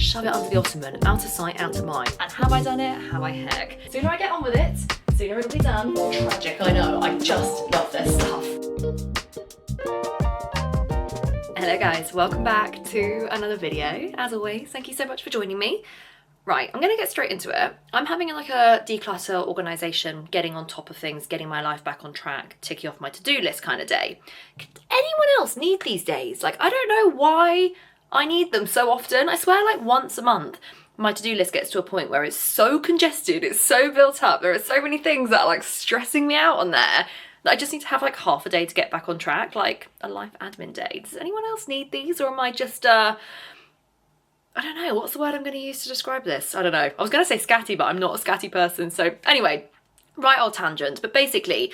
shove it under the ottoman, out of sight, out of mind. And have I done it? Have I heck? Sooner I get on with it, sooner it'll be done. Tragic, I know, I just love this stuff. Hello guys, welcome back to another video. As always, thank you so much for joining me. Right, I'm gonna get straight into it. I'm having like a declutter, organisation, getting on top of things, getting my life back on track, ticking off my to-do list kind of day. Could anyone else need these days? Like, I don't know why I need them so often. I swear like once a month, my to-do list gets to a point where it's so congested, it's so built up, there are so many things that are like stressing me out on there that I just need to have like half a day to get back on track, like a life admin day. Does anyone else need these, or am I just I don't know, what's the word I'm going to use to describe this? I don't know. I was going to say scatty, but I'm not a scatty person. So anyway, right old tangent. But basically,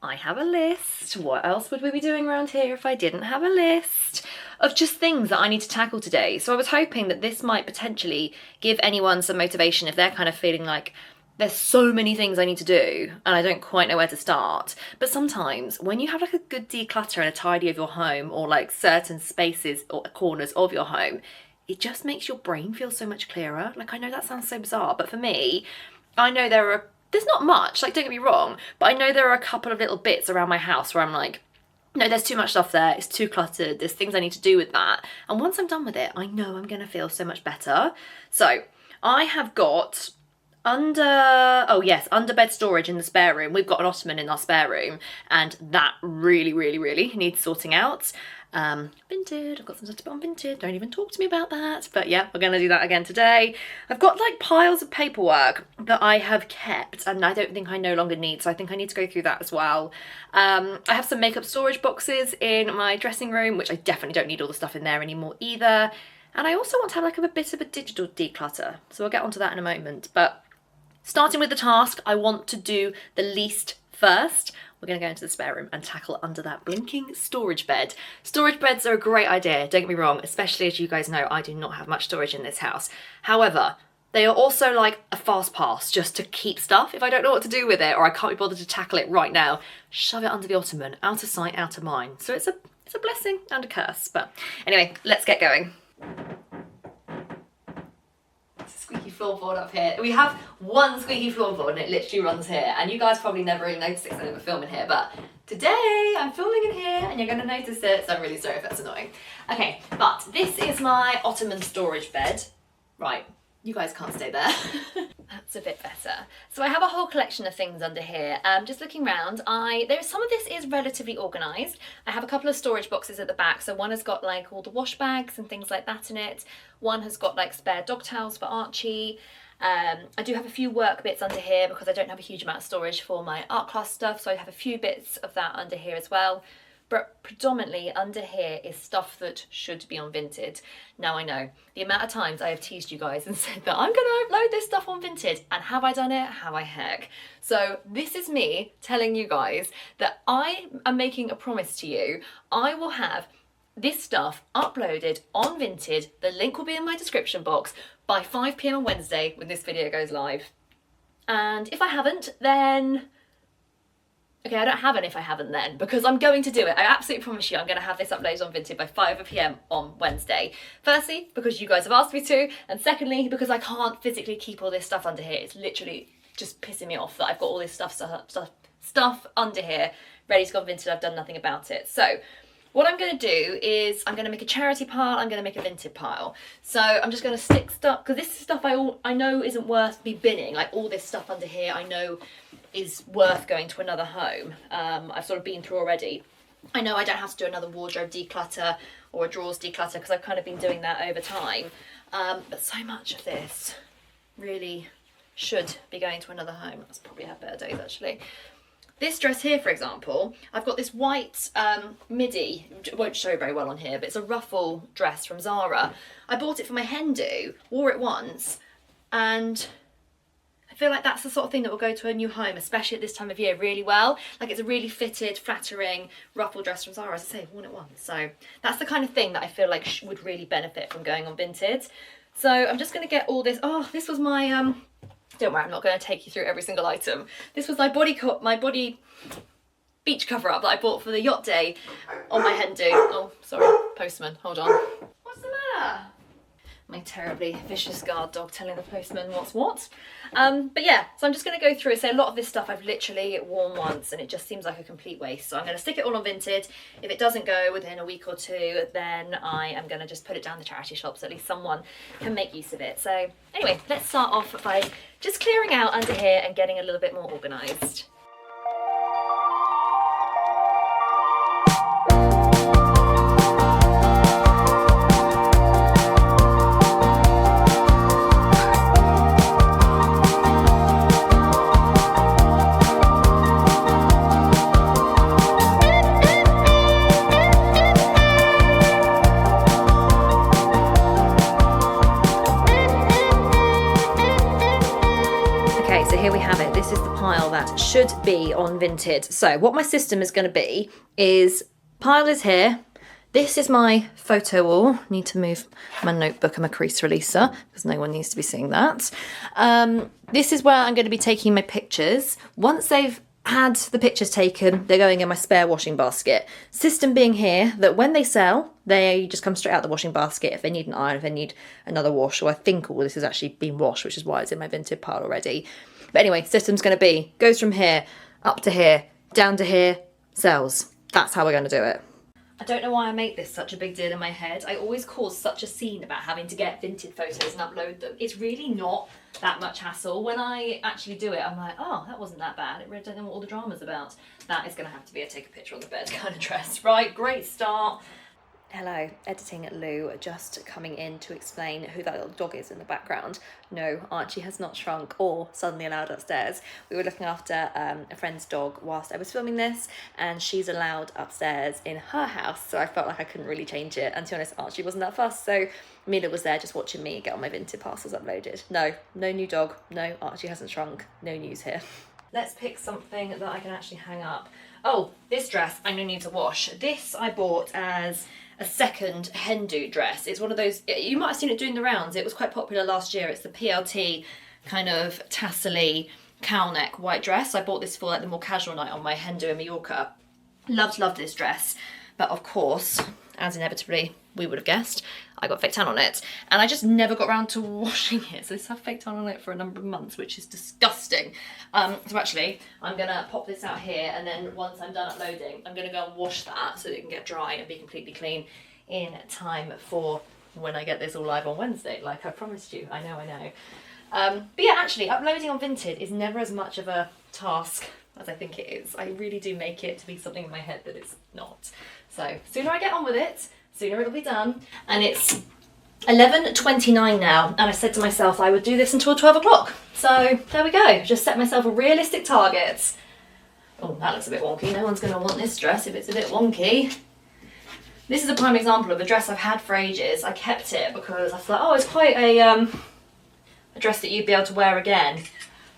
I have a list. What else would we be doing around here if I didn't have a list of just things that I need to tackle today? So I was hoping that this might potentially give anyone some motivation if they're kind of feeling like there's so many things I need to do and I don't quite know where to start. But sometimes when you have like a good declutter and a tidy of your home, or like certain spaces or corners of your home, it just makes your brain feel so much clearer. Like, I know that sounds so bizarre, but for me, I know there's not much, like, don't get me wrong, but I know there are a couple of little bits around my house where I'm like, no, there's too much stuff there, it's too cluttered, there's things I need to do with that. And once I'm done with it, I know I'm gonna feel so much better. So I have got under bed storage in the spare room. We've got an ottoman in our spare room, and that really needs sorting out. Vinted, I've got some stuff to put on Vinted, don't even talk to me about that, but yeah, we're gonna do that again today. I've got like piles of paperwork that I have kept and I don't think I no longer need, so I think I need to go through that as well. I have some makeup storage boxes in my dressing room, which I definitely don't need all the stuff in there anymore either, and I also want to have like a bit of a digital declutter, so we'll get onto that in a moment. But starting with the task, I want to do the least first. We're going to go into the spare room and tackle under that blinking storage bed. Storage beds are a great idea, don't get me wrong, especially as you guys know, I do not have much storage in this house. However, they are also like a fast pass just to keep stuff. If I don't know what to do with it, or I can't be bothered to tackle it right now, shove it under the ottoman, out of sight, out of mind. So it's a blessing and a curse. But anyway, let's get going. Squeaky floorboard up here. We have one squeaky floorboard and it literally runs here, and you guys probably never really notice it because I never film in here, but today I'm filming in here and you're going to notice it, so I'm really sorry if that's annoying. Okay, but this is my ottoman storage bed. Right, you guys can't stay there. That's a bit better. So I have a whole collection of things under here. Just looking around, some of this is relatively organised. I have a couple of storage boxes at the back. So one has got like all the wash bags and things like that in it. One has got like spare dog towels for Archie. I do have a few work bits under here because I don't have a huge amount of storage for my art class stuff. So I have a few bits of that under here as well. But predominantly under here is stuff that should be on Vinted. Now I know, the amount of times I have teased you guys and said that I'm gonna upload this stuff on Vinted, and have I done it? Have I heck? So this is me telling you guys that I am making a promise to you. I will have this stuff uploaded on Vinted, the link will be in my description box, by 5 PM on Wednesday when this video goes live. And if I haven't, then okay, I don't have an if I haven't then, because I'm going to do it. I absolutely promise you I'm going to have this uploaded on Vinted by 5 PM on Wednesday. Firstly, because you guys have asked me to, and secondly, because I can't physically keep all this stuff under here. It's literally just pissing me off that I've got all this stuff under here ready to go on Vinted. I've done nothing about it. So what I'm going to do is I'm going to make a charity pile, I'm going to make a Vinted pile. So I'm just going to stick stuff, because this is stuff I know isn't worth me binning. Like all this stuff under here I know is worth going to another home. I've sort of been through already. I know I don't have to do another wardrobe declutter or a drawers declutter because I've kind of been doing that over time. But so much of this really should be going to another home. That's probably had better days actually. This dress here, for example, I've got this white midi, it won't show very well on here, but it's a ruffle dress from Zara. I bought it for my hen do, wore it once, and I feel like that's the sort of thing that will go to a new home, especially at this time of year, really well. Like it's a really fitted, flattering ruffle dress from Zara, as I say, worn it once. So that's the kind of thing that I feel like would really benefit from going on Vinted. So I'm just going to get all this. Oh, this was my don't worry, I'm not going to take you through every single item. This was my body beach cover up that I bought for the yacht day on my hen do. Oh, sorry, postman, hold on. What's the matter? My terribly vicious guard dog telling the postman what's what. But yeah, so I'm just going to go through it. So a lot of this stuff I've literally worn once and it just seems like a complete waste. So I'm going to stick it all on Vinted. If it doesn't go within a week or two, then I am going to just put it down the charity shop so at least someone can make use of it. So anyway, let's start off by just clearing out under here and getting a little bit more organised. Here we have it. This is the pile that should be on Vinted. So what my system is going to be is pile is here. This is my photo wall. Need to move my notebook and my crease releaser because no one needs to be seeing that. This is where I'm going to be taking my pictures. Once they've had the pictures taken, they're going in my spare washing basket. System being here that when they sell, they just come straight out the washing basket if they need an iron, if they need another wash. So I think all this has actually been washed, which is why it's in my Vinted pile already. But anyway, system's going to be, goes from here, up to here, down to here, sells. That's how we're going to do it. I don't know why I make this such a big deal in my head. I always cause such a scene about having to get Vinted photos and upload them. It's really not that much hassle. When I actually do it, I'm like, oh, that wasn't that bad. I really don't know what all the drama's about. That is going to have to be a take a picture on the bed kind of dress. Right, great start. Hello, editing Lou, just coming in to explain who that little dog is in the background. No, Archie has not shrunk or suddenly allowed upstairs. We were looking after a friend's dog whilst I was filming this, and she's allowed upstairs in her house, so I felt like I couldn't really change it. And to be honest, Archie wasn't that fussed, so Mila was there just watching me get all my Vinted parcels uploaded. No new dog, no, Archie hasn't shrunk, no news here. Let's pick something that I can actually hang up. Oh, this dress I'm gonna need to wash. This I bought as a second hen do dress. It's one of those, you might have seen it doing the rounds. It was quite popular last year. It's the PLT kind of tassel-y cowl neck white dress. I bought this for like the more casual night on my hen do in Mallorca. Loved this dress. But of course, as inevitably we would have guessed, I got fake tan on it. And I just never got around to washing it. So this had fake tan on it for a number of months, which is disgusting. So actually, I'm gonna pop this out here, and then once I'm done uploading, I'm gonna go and wash that so that it can get dry and be completely clean in time for when I get this all live on Wednesday, like I promised you. I know. But yeah, actually, uploading on Vinted is never as much of a task as I think it is. I really do make it to be something in my head that it's not. So sooner I get on with it, sooner it'll be done. And it's 11:29 now, and I said to myself I would do this until 12 o'clock. So there we go, just set myself a realistic target. Oh, that looks a bit wonky. No one's going to want this dress if it's a bit wonky. This is a prime example of a dress I've had for ages. I kept it because I thought, oh, it's quite a dress that you'd be able to wear again.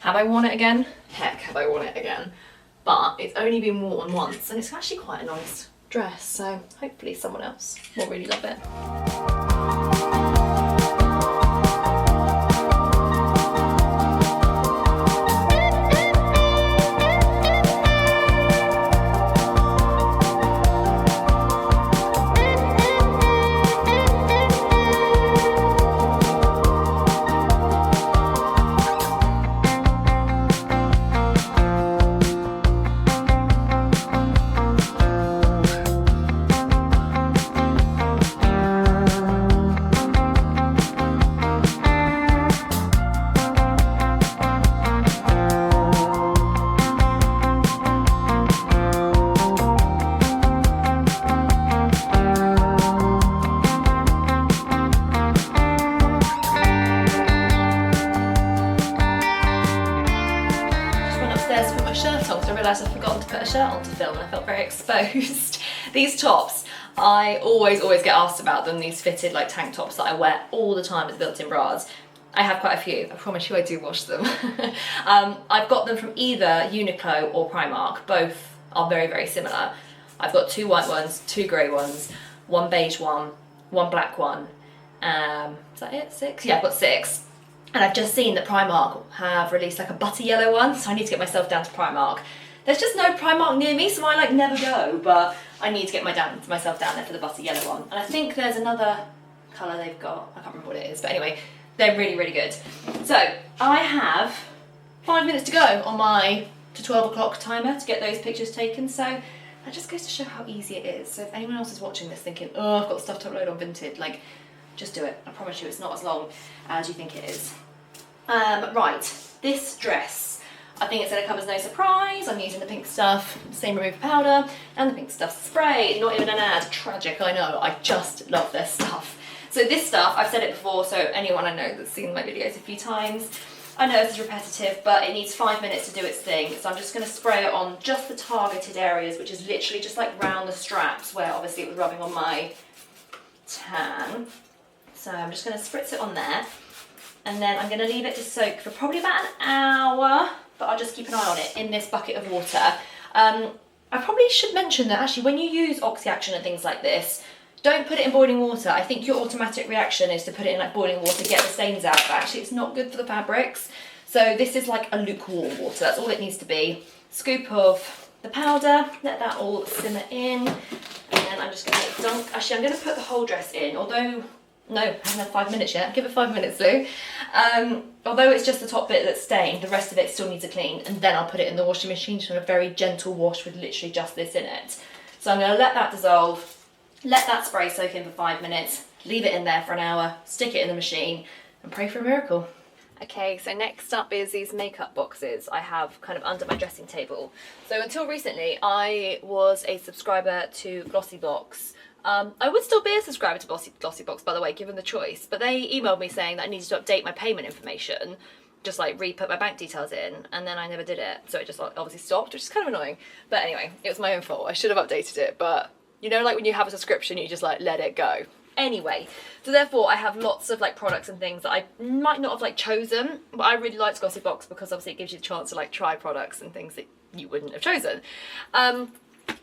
Have I worn it again? Heck, have I worn it again. But it's only been worn once, and it's actually quite a nice dress, so hopefully someone else will really love it. I forgot to put a shirt on to film and I felt very exposed. These tops, I always get asked about them, these fitted like tank tops that I wear all the time with built-in bras. I have quite a few, I promise you I do wash them. I've got them from either Uniqlo or Primark, both are very similar. I've got 2 white ones, 2 grey ones, 1 beige one, 1 black one. Is that it? 6? Yeah, I've got 6. And I've just seen that Primark have released like a butter yellow one, so I need to get myself down to Primark. There's just no Primark near me, so I like never go, but I need to get myself down there for the butter yellow one. And I think there's another colour they've got. I can't remember what it is, but anyway, they're really, really good. So I have 5 minutes to go on my to 12 o'clock timer to get those pictures taken. So that just goes to show how easy it is. So if anyone else is watching this thinking, oh, I've got stuff to upload on Vinted, like, just do it. I promise you it's not as long as you think it is. Right, this dress. I think it's going to come as no surprise. I'm using the pink stuff, same remove powder, and the pink stuff spray. Not even an ad. Tragic, I know. I just love their stuff. So this stuff, I've said it before, so anyone I know that's seen my videos a few times, I know this is repetitive, but it needs 5 minutes to do its thing. So I'm just going to spray it on just the targeted areas, which is literally just like round the straps where obviously it was rubbing on my tan. So I'm just going to spritz it on there. And then I'm going to leave it to soak for probably about an hour, but I'll just keep an eye on it in this bucket of water. I probably should mention that actually when you use Oxy Action and things like this, don't put it in boiling water. I think your automatic reaction is to put it in like boiling water, get the stains out, but actually it's not good for the fabrics. So this is like a lukewarm water, that's all it needs to be. Scoop of the powder, let that all simmer in, and then I'm just going to dunk. Actually, I'm going to put the whole dress in, although, no, I haven't had 5 minutes yet. Give it 5 minutes, Lou. Although it's just the top bit that's stained, the rest of it still needs a clean, and then I'll put it in the washing machine, just on a very gentle wash with literally just this in it. So I'm going to let that dissolve. Let that spray soak in for 5 minutes, leave it in there for an hour, stick it in the machine, and pray for a miracle. Okay, so next up is these makeup boxes I have kind of under my dressing table. So until recently, I was a subscriber to Glossybox. I would still be a subscriber to Glossybox, by the way, given the choice, but they emailed me saying that I needed to update my payment information, just like re-put my bank details in, and then I never did it. So it just obviously stopped, which is kind of annoying. But anyway, it was my own fault. I should have updated it, but you know, like when you have a subscription, you just like let it go. Anyway, so therefore I have lots of like products and things that I might not have like chosen, but I really liked Glossybox because obviously it gives you the chance to like try products and things that you wouldn't have chosen.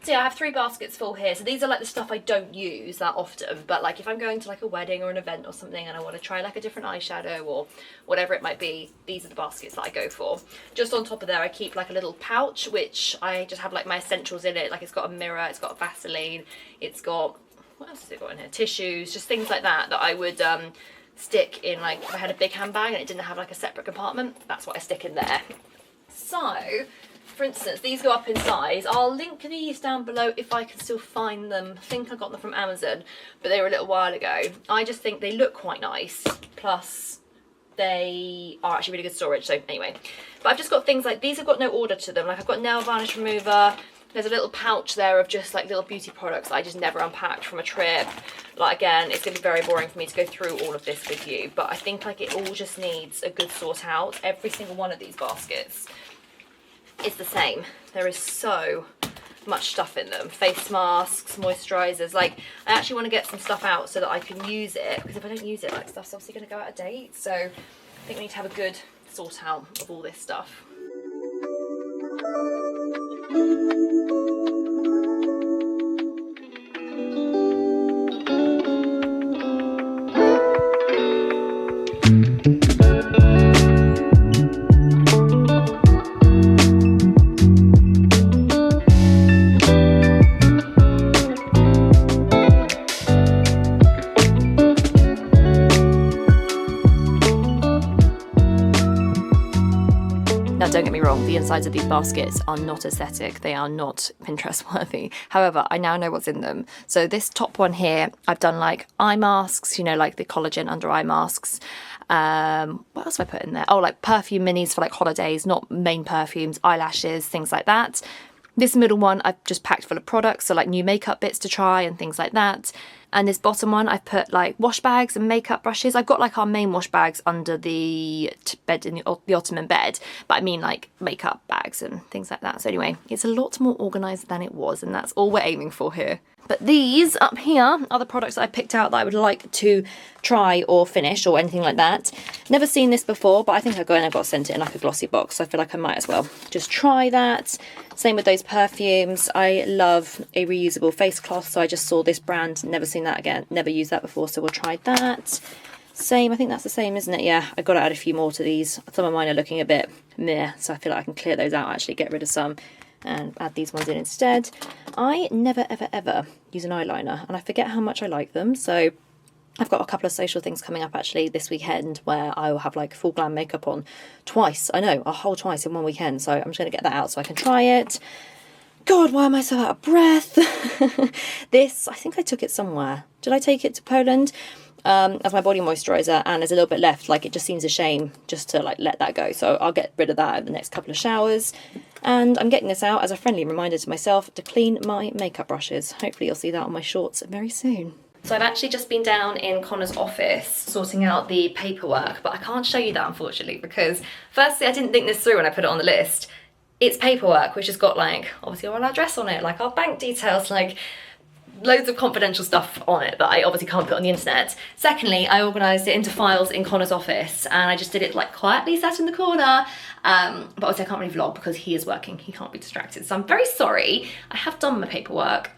So yeah, I have 3 baskets full here. So these are like the stuff I don't use that often, but like if I'm going to like a wedding or an event or something and I want to try like a different eyeshadow or whatever it might be, these are the baskets that I go for. Just on top of there I keep like a little pouch which I just have like my essentials in it. Like it's got a mirror, it's got a Vaseline, it's got, what else has it got in here? Tissues, just things like that that I would stick in, like if I had a big handbag and it didn't have like a separate compartment, that's what I stick in there. So for instance, these go up in size. I'll link these down below if I can still find them. I think I got them from Amazon, but they were a little while ago. I just think they look quite nice, plus they are actually really good storage, so anyway. But I've just got things like, these have got no order to them. Like I've got nail varnish remover, there's a little pouch there of just like little beauty products that I just never unpacked from a trip. Like again, it's gonna be very boring for me to go through all of this with you, but I think like it all just needs a good sort out. Every single one of these baskets is the same. There is so much stuff in them. Face masks, moisturizers. Like I actually want to get some stuff out so that I can use it, because if I don't use it, like stuff's obviously going to go out of date. So I think we need to have a good sort out of all this stuff. Don't get me wrong, the insides of these baskets are not aesthetic, they are not Pinterest worthy. However, I now know what's in them. So this top one here, I've done like eye masks, you know, like the collagen under eye masks. What else have I put in there? Oh, like perfume minis for like holidays, not main perfumes, eyelashes, things like that. This middle one I've just packed full of products, so like new makeup bits to try and things like that. And this bottom one I've put like wash bags and makeup brushes. I've got like our main wash bags under the bed in the Ottoman bed, but I mean like makeup bags and things like that. So anyway, it's a lot more organised than it was, and that's all we're aiming for here. But these up here are the products that I picked out that I would like to try or finish or anything like that. Never seen this before, but I think I'll go and I've got sent it in like a glossy box, so I feel like I might as well just try that. Same with those perfumes. I love a reusable face cloth, so I just saw this brand, never seen that again, never used that before, so we'll try that. Same, I think that's the same, isn't it? Yeah, I've got to add a few more to these. Some of mine are looking a bit meh, so I feel like I can clear those out, actually get rid of some and add these ones in instead. I never ever ever use an eyeliner, and I forget how much I like them, so I've got a couple of social things coming up actually this weekend where I will have like full glam makeup on twice. I know, a whole twice in one weekend. So I'm just going to get that out so I can try it. God, why am I so out of breath? This, I think I took it somewhere. Did I take it to Poland? As my body moisturiser, and there's a little bit left. Like, it just seems a shame just to like let that go. So I'll get rid of that in the next couple of showers. And I'm getting this out as a friendly reminder to myself to clean my makeup brushes. Hopefully you'll see that on my shorts very soon. So I've actually just been down in Connor's office sorting out the paperwork, but I can't show you that unfortunately because firstly I didn't think this through when I put it on the list. It's paperwork which has got like obviously our address on it, like our bank details, like loads of confidential stuff on it that I obviously can't put on the internet. Secondly, I organised it into files in Connor's office and I just did it like quietly sat in the corner. But obviously I can't really vlog because he is working, he can't be distracted. So I'm very sorry. I have done my paperwork.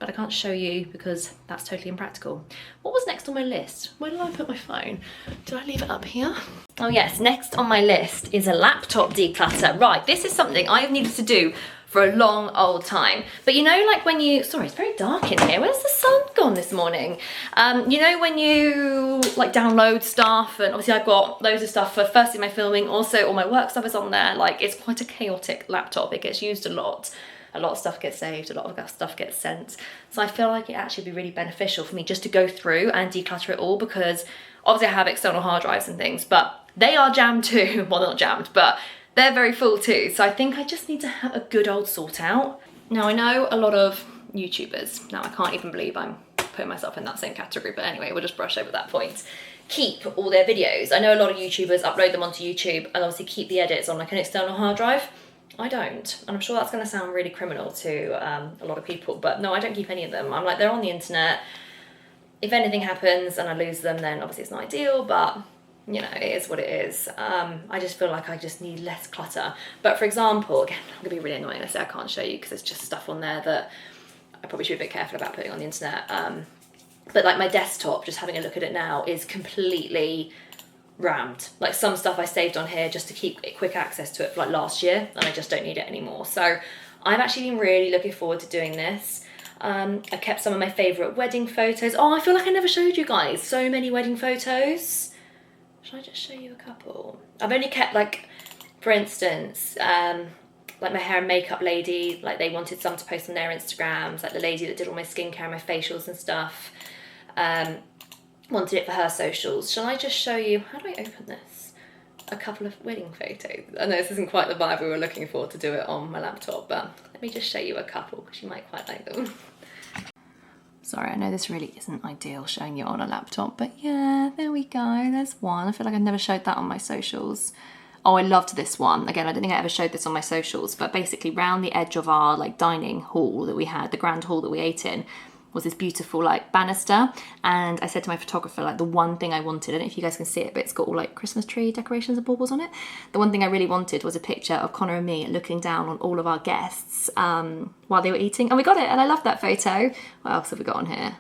But I can't show you because that's totally impractical. What was next on my list? Where did I put my phone? Did I leave it up here? Oh yes, next on my list is a laptop declutter. Right, this is something I've needed to do for a long old time. But you know, like when you, sorry, it's very dark in here. Where's the sun gone this morning? You know, when you like download stuff, and obviously I've got loads of stuff for firstly my filming, also all my work stuff is on there. Like it's quite a chaotic laptop. It gets used a lot. A lot of stuff gets saved, a lot of stuff gets sent. So I feel like it actually would be really beneficial for me just to go through and declutter it all because obviously I have external hard drives and things, but they are jammed too. Well, not jammed, but they're very full too. So I think I just need to have a good old sort out. Now I know a lot of YouTubers, now I can't even believe I'm putting myself in that same category, but anyway, we'll just brush over that point. Keep all their videos. I know a lot of YouTubers upload them onto YouTube and obviously keep the edits on like an external hard drive. I don't, and I'm sure that's going to sound really criminal to a lot of people, but no, I don't keep any of them. I'm like, they're on the internet. If anything happens and I lose them, then obviously it's not ideal, but you know, it is what it is. I just feel like I just need less clutter. But for example, again, I'm gonna be really annoying. I say I can't show you because there's just stuff on there that I probably should be a bit careful about putting on the internet. But like my desktop, just having a look at it now, is completely rammed. Like some stuff I saved on here just to keep quick access to it for like last year, and I just don't need it anymore. So I've actually been really looking forward to doing this. I kept some of my favourite wedding photos. Oh, I feel like I never showed you guys so many wedding photos. Should I just show you a couple? I've only kept like, for instance, like my hair and makeup lady, like they wanted some to post on their Instagrams, like the lady that did all my skincare and my facials and stuff. Wanted it for her socials. Shall I just show you, how do I open this? A couple of wedding photos. I know this isn't quite the vibe we were looking for to do it on my laptop, but let me just show you a couple because you might quite like them. Sorry, I know this really isn't ideal showing you on a laptop, but yeah, there we go, there's one. I feel like I've never showed that on my socials. Oh, I loved this one. Again, I don't think I ever showed this on my socials, but basically round the edge of our like dining hall that we had, the grand hall that we ate in, was this beautiful like banister, and I said to my photographer like the one thing I wanted, I don't know if you guys can see it, but it's got all like Christmas tree decorations and baubles on it. The one thing I really wanted was a picture of Connor and me looking down on all of our guests while they were eating, and we got it, and I love that photo. What else have we got on here?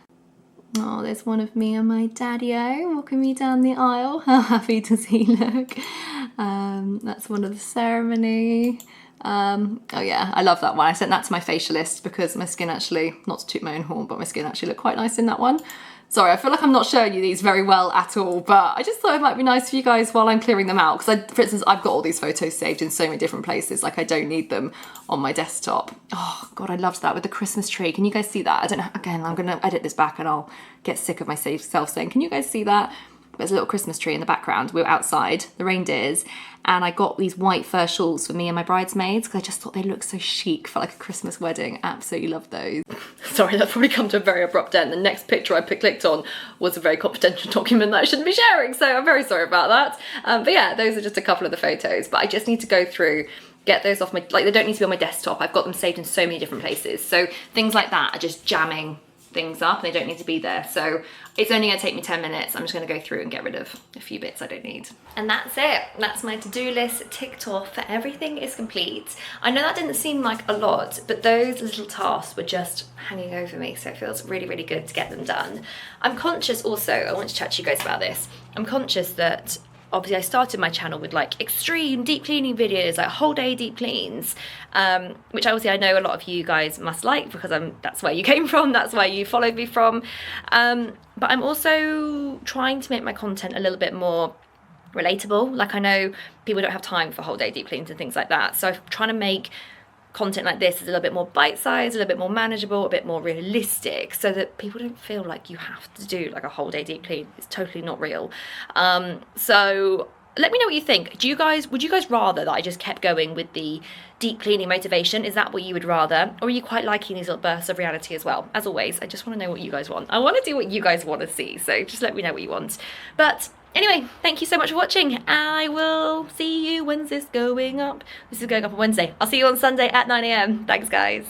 Oh, there's one of me and my daddy-o walking me down the aisle. How happy does he look? That's one of the ceremony. Oh yeah, I love that one. I sent that to my facialist because my skin actually, not to toot my own horn, but my skin actually looked quite nice in that one. Sorry, I feel like I'm not showing you these very well at all, but I just thought it might be nice for you guys while I'm clearing them out. Because for instance, I've got all these photos saved in so many different places, like I don't need them on my desktop. Oh God, I loved that with the Christmas tree. Can you guys see that? I don't know, again, I'm gonna edit this back and I'll get sick of myself saying, can you guys see that? There's a little Christmas tree in the background. We were outside, the reindeers, and I got these white fur shawls for me and my bridesmaids because I just thought they looked so chic for like a Christmas wedding. Absolutely love those. Sorry, that's probably come to a very abrupt end. The next picture I clicked on was a very confidential document that I shouldn't be sharing, so I'm very sorry about that. But yeah, those are just a couple of the photos, but I just need to go through, get those off my, like they don't need to be on my desktop. I've got them saved in so many different places. So things like that are just jamming things up and they don't need to be there. So it's only gonna take me 10 minutes. I'm just gonna go through and get rid of a few bits I don't need. And that's it. That's my to-do list ticked off. Everything is complete. I know that didn't seem like a lot, but those little tasks were just hanging over me. So it feels really, really good to get them done. I'm conscious also, I want to chat to you guys about this. I'm conscious that obviously I started my channel with like extreme deep cleaning videos, like whole day deep cleans, which obviously I know a lot of you guys must like, because that's where you came from, that's where you followed me from. But I'm also trying to make my content a little bit more relatable. Like, I know people don't have time for whole day deep cleans and things like that, so I'm trying to make content like this is a little bit more bite-sized, a little bit more manageable, a bit more realistic, so that people don't feel like you have to do like a whole day deep clean. It's totally not real. So let me know what you think. Would you guys rather that I just kept going with the deep cleaning motivation? Is that what you would rather? Or are you quite liking these little bursts of reality as well? As always, I just want to know what you guys want. I want to do what you guys want to see, so just let me know what you want. But anyway, thank you so much for watching. I will see you. When's this going up? This is going up on Wednesday. I'll see you on Sunday at 9 AM. Thanks, guys.